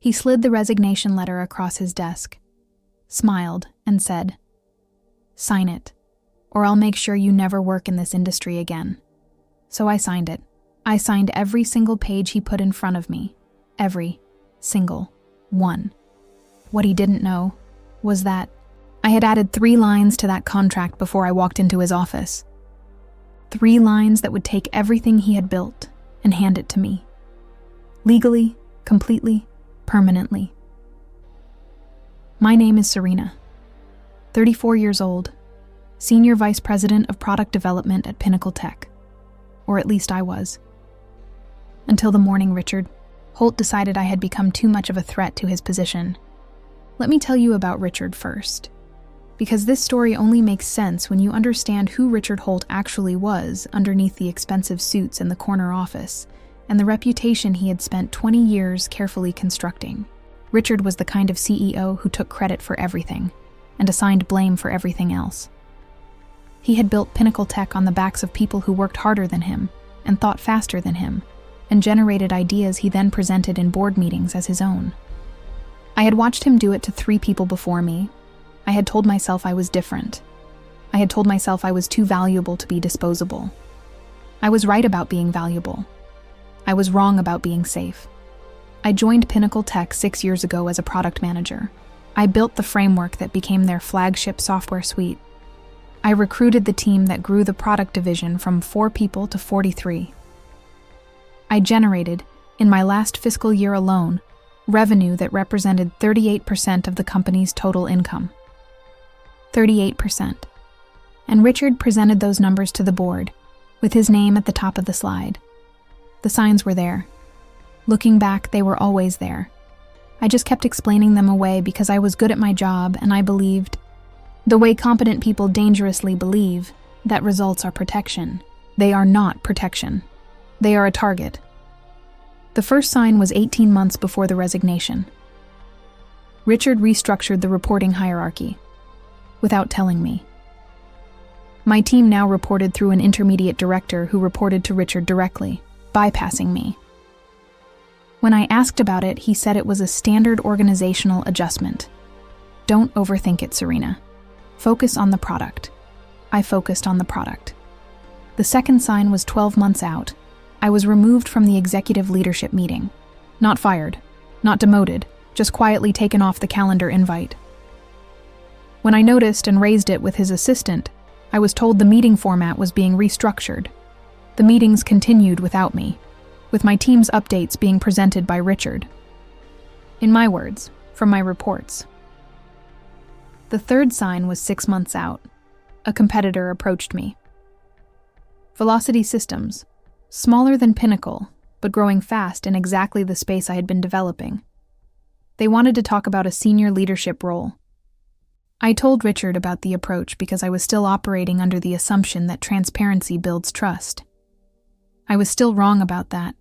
He slid the resignation letter across his desk, smiled, and said, "Sign it, or I'll make sure you never work in this industry again." So I signed it. I signed every single page he put in front of me. Every single one. What he didn't know was that I had added 3 lines to that contract before I walked into his office. 3 lines that would take everything he had built and hand it to me. Legally, completely, permanently. My name is Serena, 34 years old, Senior Vice President of Product Development at Pinnacle Tech. Or at least I was. Until the morning Richard Holt decided I had become too much of a threat to his position. Let me tell you about Richard first, because this story only makes sense when you understand who Richard Holt actually was underneath the expensive suits in the corner office and the reputation he had spent 20 years carefully constructing. Richard was the kind of CEO who took credit for everything and assigned blame for everything else. He had built Pinnacle Tech on the backs of people who worked harder than him and thought faster than him, and generated ideas he then presented in board meetings as his own. I had watched him do it to 3 people before me. I had told myself I was different. I had told myself I was too valuable to be disposable. I was right about being valuable. I was wrong about being safe. I joined Pinnacle Tech 6 years ago as a product manager. I built the framework that became their flagship software suite. I recruited the team that grew the product division from 4 people to 43. I generated, in my last fiscal year alone, revenue that represented 38% of the company's total income. 38%. And Richard presented those numbers to the board, with his name at the top of the slide. The signs were there. Looking back, they were always there. I just kept explaining them away because I was good at my job and I believed, the way competent people dangerously believe, that results are protection. They are not protection. They are a target. The first sign was 18 months before the resignation. Richard restructured the reporting hierarchy, without telling me. My team now reported through an intermediate director who reported to Richard directly, bypassing me. When I asked about it, he said it was a standard organizational adjustment. Don't overthink it, Serena. Focus on the product. I focused on the product. The second sign was 12 months out. I was removed from the executive leadership meeting. Not fired, not demoted, just quietly taken off the calendar invite. When I noticed and raised it with his assistant, I was told the meeting format was being restructured. The meetings continued without me, with my team's updates being presented by Richard. In my words, from my reports. The third sign was 6 months out. A competitor approached me. Velocity Systems, smaller than Pinnacle, but growing fast in exactly the space I had been developing. They wanted to talk about a senior leadership role. I told Richard about the approach because I was still operating under the assumption that transparency builds trust. I was still wrong about that.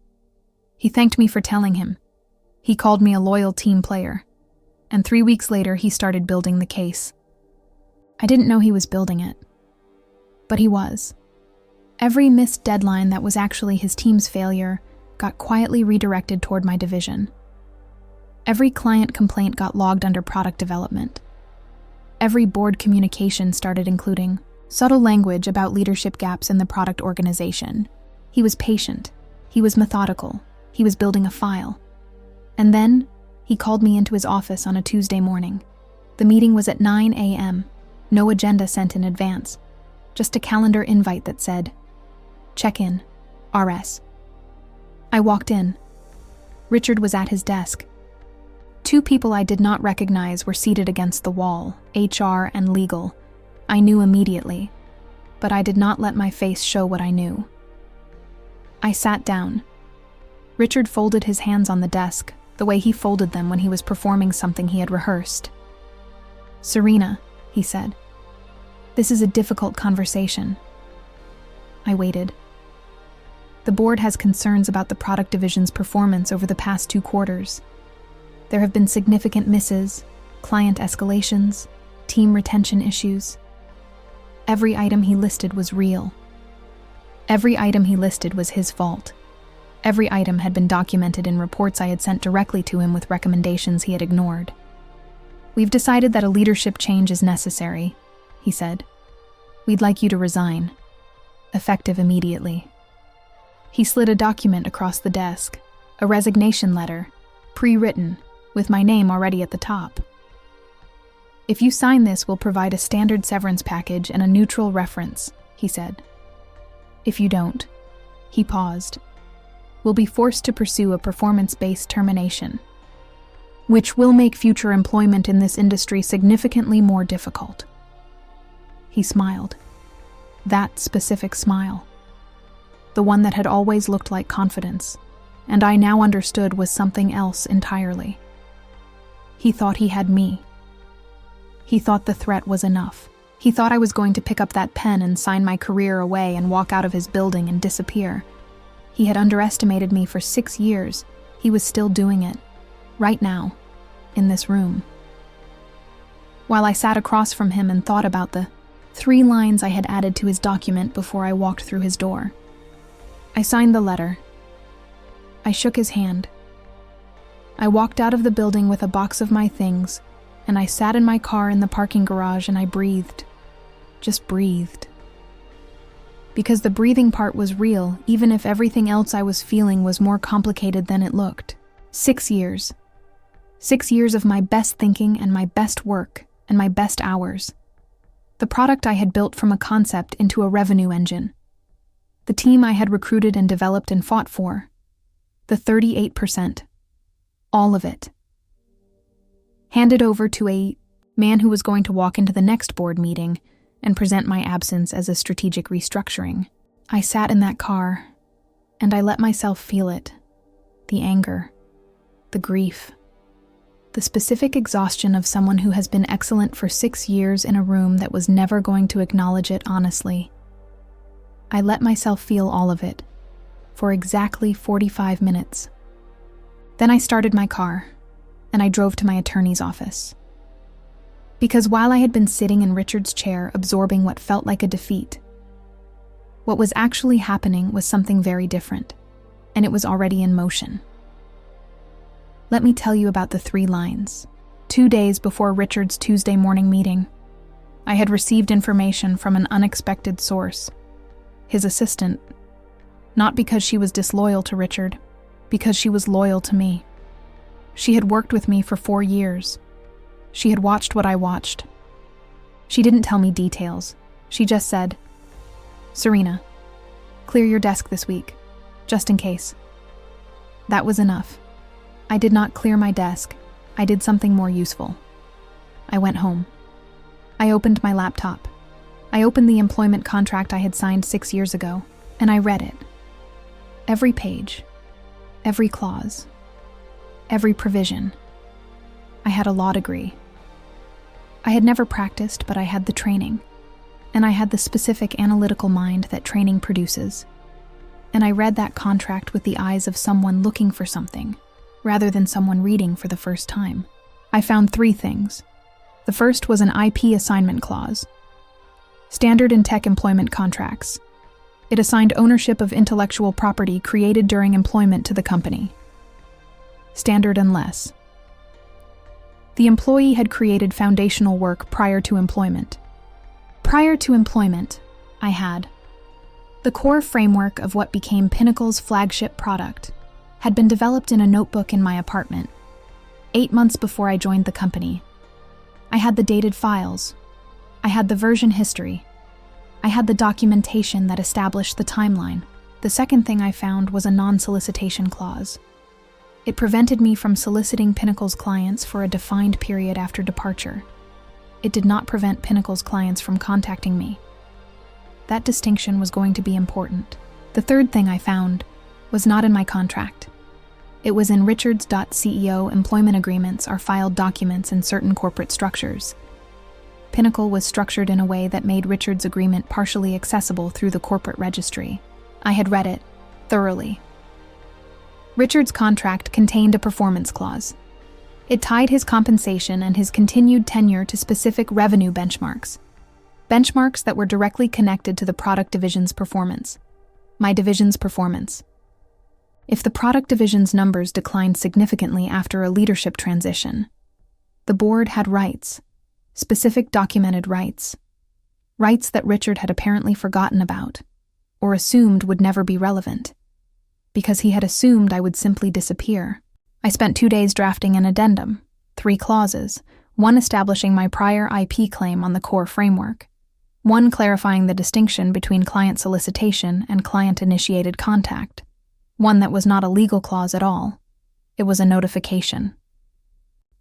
He thanked me for telling him. He called me a loyal team player. And 3 weeks later, he started building the case. I didn't know he was building it. But he was. Every missed deadline that was actually his team's failure got quietly redirected toward my division. Every client complaint got logged under product development. Every board communication started including subtle language about leadership gaps in the product organization. He was patient. He was methodical. He was building a file. And then, he called me into his office on a Tuesday morning. The meeting was at 9 a.m., no agenda sent in advance, just a calendar invite that said, "Check-in, RS." I walked in. Richard was at his desk. 2 people I did not recognize were seated against the wall, HR and legal. I knew immediately, but I did not let my face show what I knew. I sat down. Richard folded his hands on the desk, the way he folded them when he was performing something he had rehearsed. "Serena," he said, "this is a difficult conversation." I waited. The board has concerns about the product division's performance over the past 2 quarters. There have been significant misses, client escalations, team retention issues. Every item he listed was real. Every item he listed was his fault. Every item had been documented in reports I had sent directly to him with recommendations he had ignored. "We've decided that a leadership change is necessary," he said. "We'd like you to resign. Effective immediately." He slid a document across the desk, a resignation letter, pre-written, with my name already at the top. "If you sign this, we'll provide a standard severance package and a neutral reference," he said. "If you don't," he paused, "we'll be forced to pursue a performance-based termination, which will make future employment in this industry significantly more difficult." He smiled. That specific smile. The one that had always looked like confidence, and I now understood was something else entirely. He thought he had me. He thought the threat was enough. He thought I was going to pick up that pen and sign my career away and walk out of his building and disappear. He had underestimated me for 6 years. He was still doing it. Right now. In this room. While I sat across from him and thought about the 3 lines I had added to his document before I walked through his door. I signed the letter. I shook his hand. I walked out of the building with a box of my things, and I sat in my car in the parking garage and I breathed. Just breathed. Because the breathing part was real, even if everything else I was feeling was more complicated than it looked. 6 years. 6 years of my best thinking and my best work and my best hours. The product I had built from a concept into a revenue engine. The team I had recruited and developed and fought for. The 38%. All of it. Handed over to a man who was going to walk into the next board meeting and present my absence as a strategic restructuring. I sat in that car, and I let myself feel it. The anger. The grief. The specific exhaustion of someone who has been excellent for 6 years in a room that was never going to acknowledge it honestly. I let myself feel all of it, for exactly 45 minutes. Then I started my car, and I drove to my attorney's office. Because while I had been sitting in Richard's chair absorbing what felt like a defeat, what was actually happening was something very different, and it was already in motion. Let me tell you about the 3 lines. 2 days before Richard's Tuesday morning meeting, I had received information from an unexpected source, his assistant, not because she was disloyal to Richard, because she was loyal to me. She had worked with me for 4 years. She had watched what I watched. She didn't tell me details. She just said, "Serena, clear your desk this week, just in case." That was enough. I did not clear my desk. I did something more useful. I went home. I opened my laptop. I opened the employment contract I had signed 6 years ago, and I read it. Every page, every clause, every provision. I had a law degree. I had never practiced, but I had the training, and I had the specific analytical mind that training produces. And I read that contract with the eyes of someone looking for something, rather than someone reading for the first time. I found 3 things. The first was an IP assignment clause. Standard in tech employment contracts. It assigned ownership of intellectual property created during employment to the company. Standard unless the employee had created foundational work prior to employment. Prior to employment, I had the core framework of what became Pinnacle's flagship product had been developed in a notebook in my apartment, 8 months before I joined the company. I had the dated files. I had the version history. I had the documentation that established the timeline. The second thing I found was a non-solicitation clause. It prevented me from soliciting Pinnacle's clients for a defined period after departure. It did not prevent Pinnacle's clients from contacting me. That distinction was going to be important. The third thing I found was not in my contract. It was in Richards.CEO employment agreements are filed documents in certain corporate structures. Pinnacle was structured in a way that made Richards' agreement partially accessible through the corporate registry. I had read it thoroughly. Richards' contract contained a performance clause. It tied his compensation and his continued tenure to specific revenue benchmarks. Benchmarks that were directly connected to the product division's performance. My division's performance. If the product division's numbers declined significantly after a leadership transition, the board had rights, specific documented rights that Richard had apparently forgotten about, or assumed would never be relevant, because he had assumed I would simply disappear. I spent 2 days drafting an addendum, 3 clauses, one establishing my prior IP claim on the core framework, one clarifying the distinction between client solicitation and client-initiated contact, one that was not a legal clause at all. It was a notification.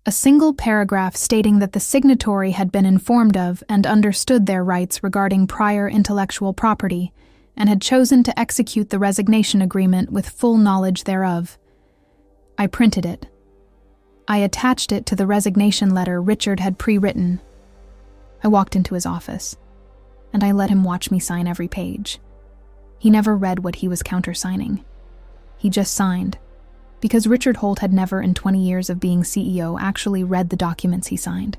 A single paragraph stating that the signatory had been informed of and understood their rights regarding prior intellectual property and had chosen to execute the resignation agreement with full knowledge thereof. I printed it. I attached it to the resignation letter Richard had pre-written. I walked into his office, and I let him watch me sign every page. He never read what he was countersigning. He just signed, because Richard Holt had never in 20 years of being CEO actually read the documents he signed.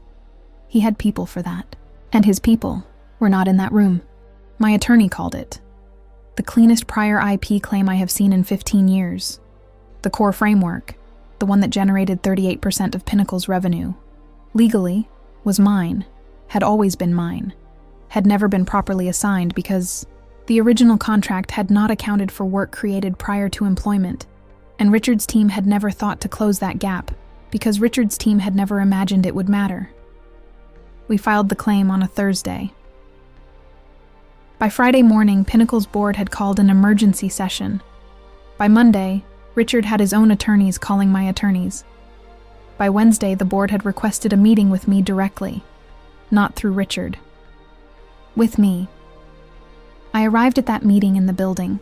He had people for that, and his people were not in that room. My attorney called it the cleanest prior IP claim I have seen in 15 years. The core framework, the one that generated 38% of Pinnacle's revenue, legally, was mine, had always been mine, had never been properly assigned because the original contract had not accounted for work created prior to employment, and Richard's team had never thought to close that gap because Richard's team had never imagined it would matter. We filed the claim on a Thursday. By Friday morning, Pinnacle's board had called an emergency session. By Monday, Richard had his own attorneys calling my attorneys. By Wednesday, the board had requested a meeting with me directly, not through Richard. With me. I arrived at that meeting in the building.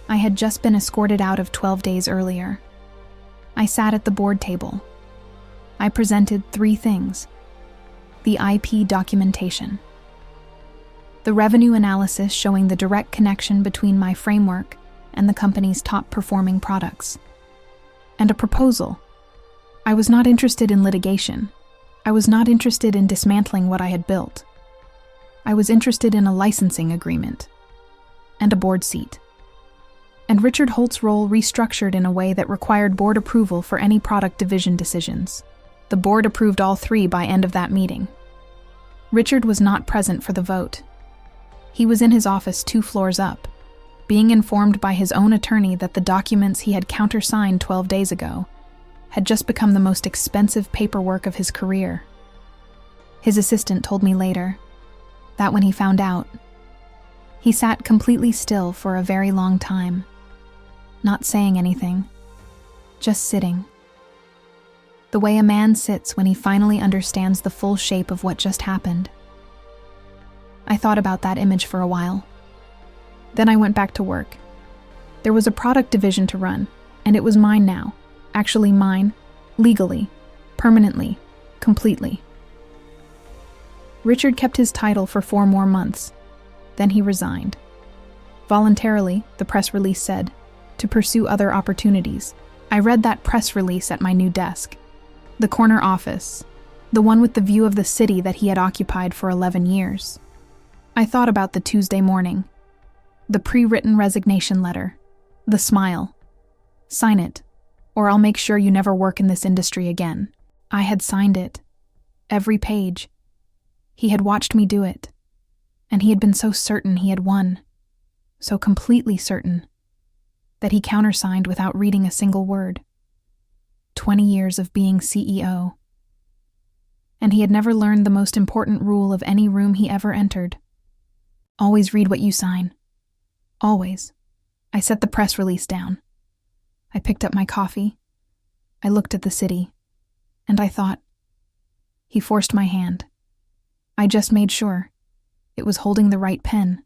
I had just been escorted out of 12 days earlier. I sat at the board table. I presented 3 things. The IP documentation. The revenue analysis showing the direct connection between my framework and the company's top-performing products. And a proposal. I was not interested in litigation. I was not interested in dismantling what I had built. I was interested in a licensing agreement. And a board seat. And Richard Holt's role restructured in a way that required board approval for any product division decisions. The board approved all 3 by end of that meeting. Richard was not present for the vote. He was in his office 2 floors up, being informed by his own attorney that the documents he had countersigned 12 days ago had just become the most expensive paperwork of his career. His assistant told me later that when he found out, he sat completely still for a very long time, not saying anything, just sitting. The way a man sits when he finally understands the full shape of what just happened. I thought about that image for a while. Then I went back to work. There was a product division to run, and it was mine now. Actually mine, legally, permanently, completely. Richard kept his title for 4 more months. Then he resigned. Voluntarily, the press release said, to pursue other opportunities. I read that press release at my new desk. The corner office, the one with the view of the city that he had occupied for 11 years. I thought about the Tuesday morning. The pre-written resignation letter. The smile. Sign it, or I'll make sure you never work in this industry again. I had signed it. Every page. He had watched me do it. And he had been so certain he had won. So completely certain. That he countersigned without reading a single word. 20 years of being CEO. And he had never learned the most important rule of any room he ever entered. Always read what you sign. Always. I set the press release down. I picked up my coffee. I looked at the city. And I thought, he forced my hand. I just made sure. It was holding the right pen.